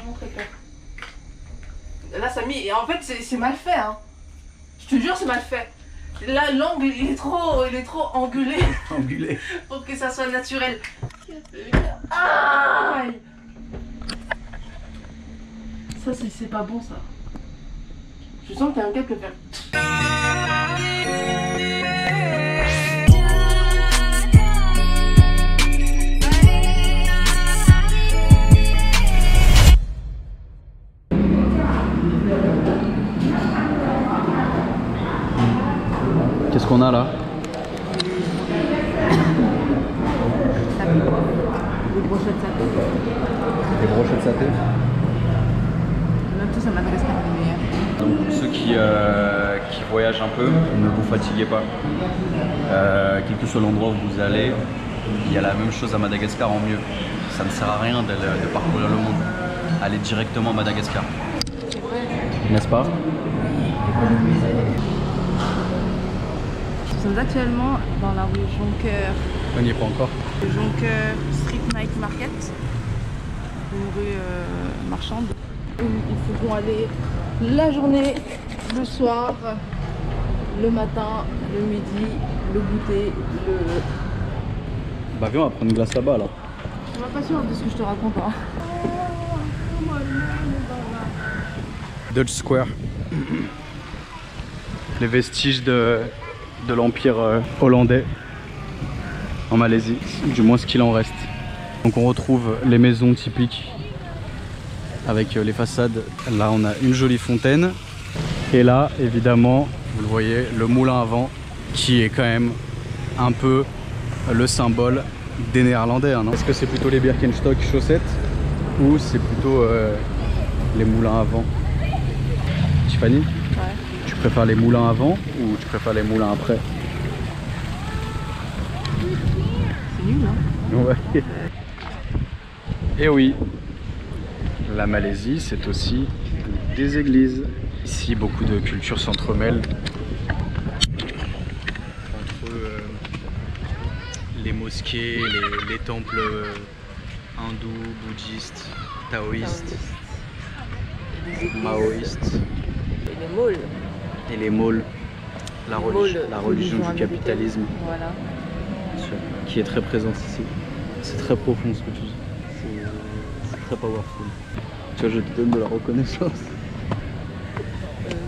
vraiment très clair. Là, ça mis. Et en fait, c'est mal fait, hein. Je te jure, c'est mal fait. Là, l'angle, il est trop angulé. Angulé. Pour que ça soit naturel. Aïe! Ça, c'est pas bon, ça. Je sens que t'as un gars qui peut faire. Qu'est-ce qu'on a là? Des brochettes saté. Des brochettes saté. Même tout ça Madagascar est meilleur. Donc pour ceux qui voyagent un peu, ne vous fatiguez pas. Quel que soit l'endroit où vous allez, il y a la même chose à Madagascar en mieux. Ça ne sert à rien de parcourir le monde. Allez directement à Madagascar. N'est-ce pas? Nous sommes actuellement dans la rue Jonker. On n'y est pas encore. Jonker Street Night Market. Une rue marchande. Où ils pourront aller la journée, le soir, le matin, le midi, le goûter, le... Bah viens, on va prendre une glace là-bas là. Je suis pas sûre de ce que je te raconte. Hein. Dutch Square. Les vestiges de l'empire hollandais en Malaisie, du moins ce qu'il en reste. Donc on retrouve les maisons typiques avec les façades. Là on a une jolie fontaine et là évidemment vous le voyez, le moulin à vent qui est quand même un peu le symbole des Néerlandais, hein, non? Est-ce que c'est plutôt les Birkenstock chaussettes ou c'est plutôt les moulins à vent? Tiffany? Ouais. Tu préfères les moulins avant ou tu préfères les moulins après? C'est nul, hein? Ouais. Et oui, la Malaisie, c'est aussi des églises. Ici, beaucoup de cultures s'entremêlent entre les mosquées, les temples hindous, bouddhistes, taoïstes, maoïstes. Et les malls. Et les malls, la religion du capitalisme, voilà. qui est très présente ici. C'est très profond ce que tu dis, c'est très powerful. Tu vois, je te donne de la reconnaissance.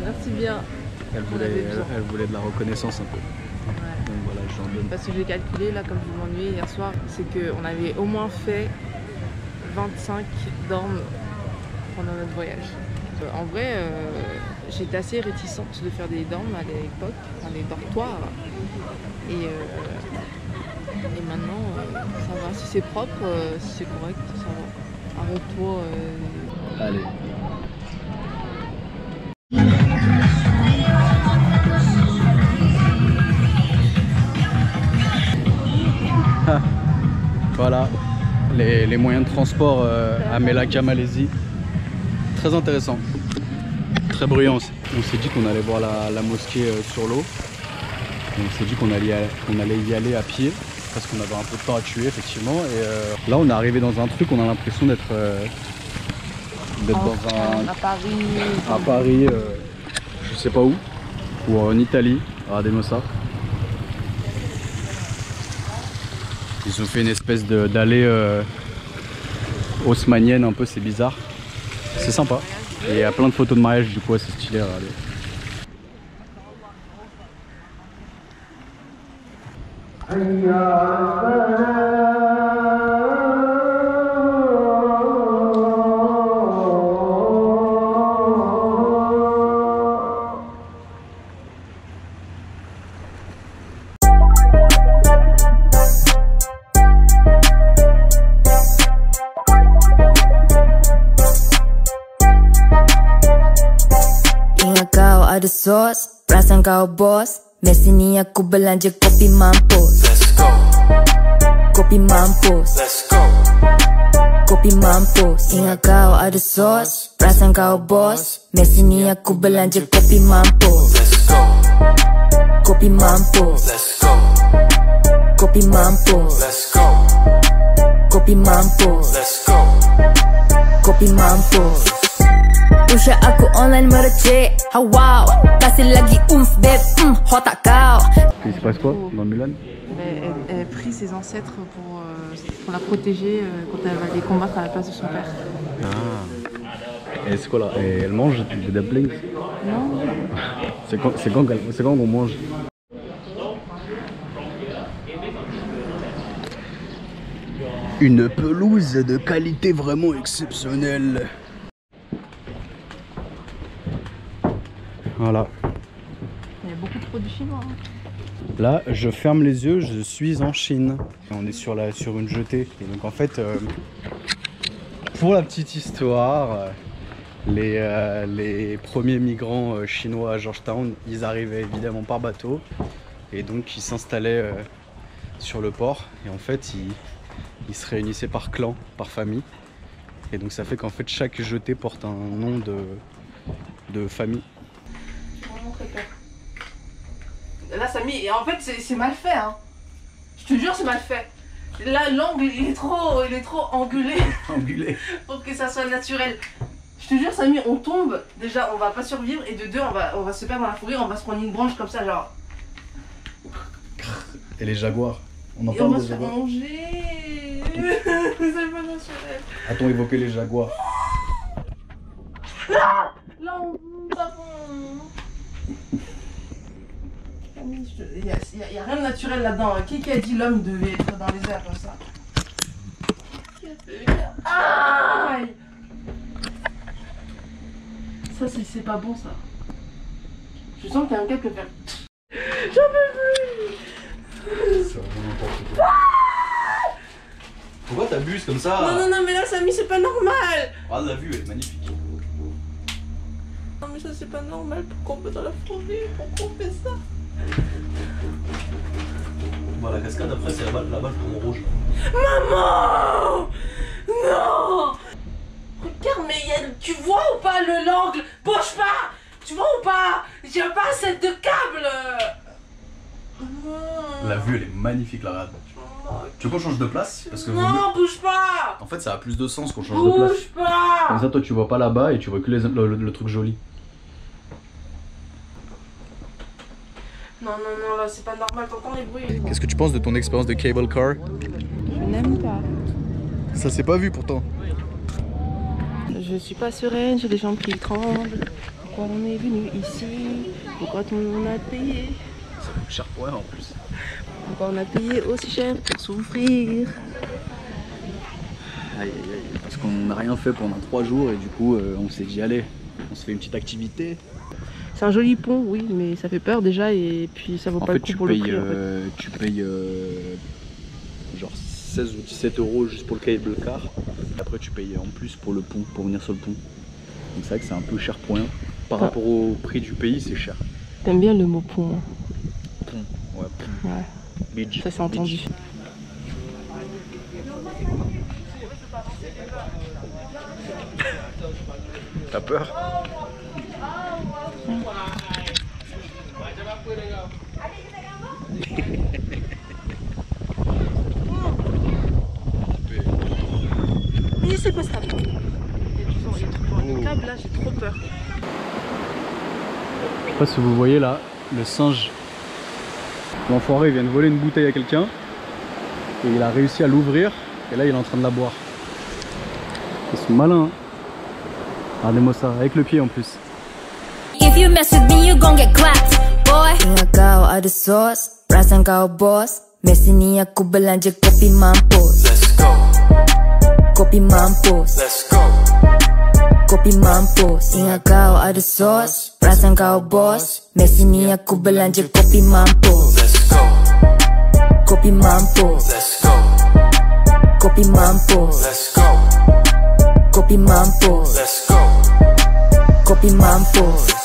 Merci bien. Elle voulait de la reconnaissance un peu. Ouais. Donc voilà, j'en donne. Parce que j'ai calculé, là, comme je m'ennuyais hier soir, c'est qu'on avait au moins fait 25 dormes pendant notre voyage. En vrai, j'étais assez réticente de faire des dormes à l'époque, enfin des dortoirs. Et maintenant, ça va. Si c'est propre, si c'est correct, ça va. Arrête-toi. Allez. Voilà les moyens de transport à Melaka, Malaisie. Très intéressant, très bruyant. On s'est dit qu'on allait voir la mosquée sur l'eau. On s'est dit qu'on allait y aller à pied parce qu'on avait un peu de temps à tuer effectivement. Et là on est arrivé dans un truc, on a l'impression d'être dans un... À Paris, je sais pas où, ou en Italie. Regardez-moi ça. Ils ont fait une espèce d'allée haussmannienne un peu, c'est bizarre. C'est sympa. Et il y a plein de photos de mariage du coup, c'est stylé, regardez. Ada sauce, perasaan kau bos. Mesti ni aku belanja kopi mampus. Let's go. Kopi mampus. Let's go. Kopi mampus. Ingat kau ada sauce, perasaan kau bos. Mesti ni aku belanja kopi mampus. Let's go. Kopi mampus. Let's go. Kopi mampus. Let's go. Kopi mampus. Let's go. kopi mampus. Usya aku online mereceh, wow. Kasih lagi babe, hot tak kau. Il se passe quoi dans Mulan? Elle a pris ses ancêtres pour la protéger quand elle va les combattre à la place de son père. Ah. Et c'est quoi là? Et elle mange des dumplings? Non. C'est quand qu'on mange? Une pelouse de qualité vraiment exceptionnelle. Voilà. Il y a beaucoup de produits chinois. Hein. Là, je ferme les yeux, je suis en Chine. On est sur une jetée. Et donc en fait, pour la petite histoire, les premiers migrants chinois à Georgetown, ils arrivaient évidemment par bateau. Et donc ils s'installaient sur le port. Et en fait, ils se réunissaient par clan, par famille. Et donc ça fait qu'en fait, chaque jetée porte un nom de famille. Là, Samy, et en fait, c'est mal fait, hein. Je te jure, c'est mal fait. Là, l'angle, il est trop angulé. Angulé. Pour que ça soit naturel. Je te jure, Samy, on tombe. Déjà, on va pas survivre. Et de deux, on va se perdre dans la forêt. On va se prendre une branche comme ça, genre. Et les jaguars. On Et on va se faire manger. C'est pas naturel. A-t-on évoqué les jaguars? Là, on va. Il n'y a rien de naturel là-dedans. Qui a dit l'homme devait être dans les airs comme ça? Aïe! Ça, c'est pas bon, ça. Je sens qu'il y a un gars qui peut faire... J'en peux plus! C'est vraiment n'importe quoi. Pourquoi t'abuses comme ça? Non, mais là, Samy, c'est pas normal! Ah, la vue, elle est magnifique. Non, mais ça, c'est pas normal. Pourquoi on peut dans la forêt? Pourquoi on fait ça? Bon, la cascade après c'est la balle pour rouge. Maman! Non! Regarde, mais tu vois ou pas l'angle? Bouge pas! Tu vois ou pas? J'ai pas assez de câble! La vue elle est magnifique, la regarde. Tu veux qu'on change de place? Parce que non, bouge pas! En fait ça a plus de sens qu'on change de place. Bouge pas! Comme ça toi tu vois pas là-bas et tu vois que le truc joli. Non, là c'est pas normal, t'entends les bruits. Qu'est-ce que tu penses de ton expérience de cable car? Je n'aime pas. Ça s'est pas vu pourtant. Je suis pas sereine, j'ai les jambes qui tremblent. Pourquoi on est venu ici? Pourquoi on a payé? Cher pour rien en plus. Pourquoi on a payé aussi cher pour souffrir? Aïe, parce qu'on n'a rien fait pendant 3 jours et du coup on s'est dit allez, on se fait une petite activité. C'est un joli pont, oui, mais ça fait peur déjà et puis ça vaut pas le coup pour le prix. Tu payes genre 16 ou 17 euros juste pour le cable car. Après tu payes en plus pour le pont, pour venir sur le pont. Donc c'est vrai que c'est un peu cher pour rien. Par rapport au prix du pays, c'est cher. T'aimes bien le mot pont? Pont, ouais, pont. Ouais. Beach. Ça c'est entendu. T'as peur? Mais c'est pas ça. Il y a du câble là, j'ai trop peur. Je sais pas si vous voyez là, le singe. L'enfoiré vient de voler une bouteille à quelqu'un et il a réussi à l'ouvrir et là il est en train de la boire. Ils sont malins, hein. Regardez-moi ça, avec le pied en plus. If you mess with me, you gon' get clapped, boy. Ingat kau ada sos, perasan kau bos. Mesti ni aku belanja kopi mampus. Let's go. Kopi mampus. Let's go. Kopi mampus. Ingat kau ada sos, perasan kau bos. Mesti ni aku belanja kopi mampus. Let's go. Kopi mampus. Let's go. Kopi mampus. Let's go. Kopi mampus. Let's go. Kopi mampus.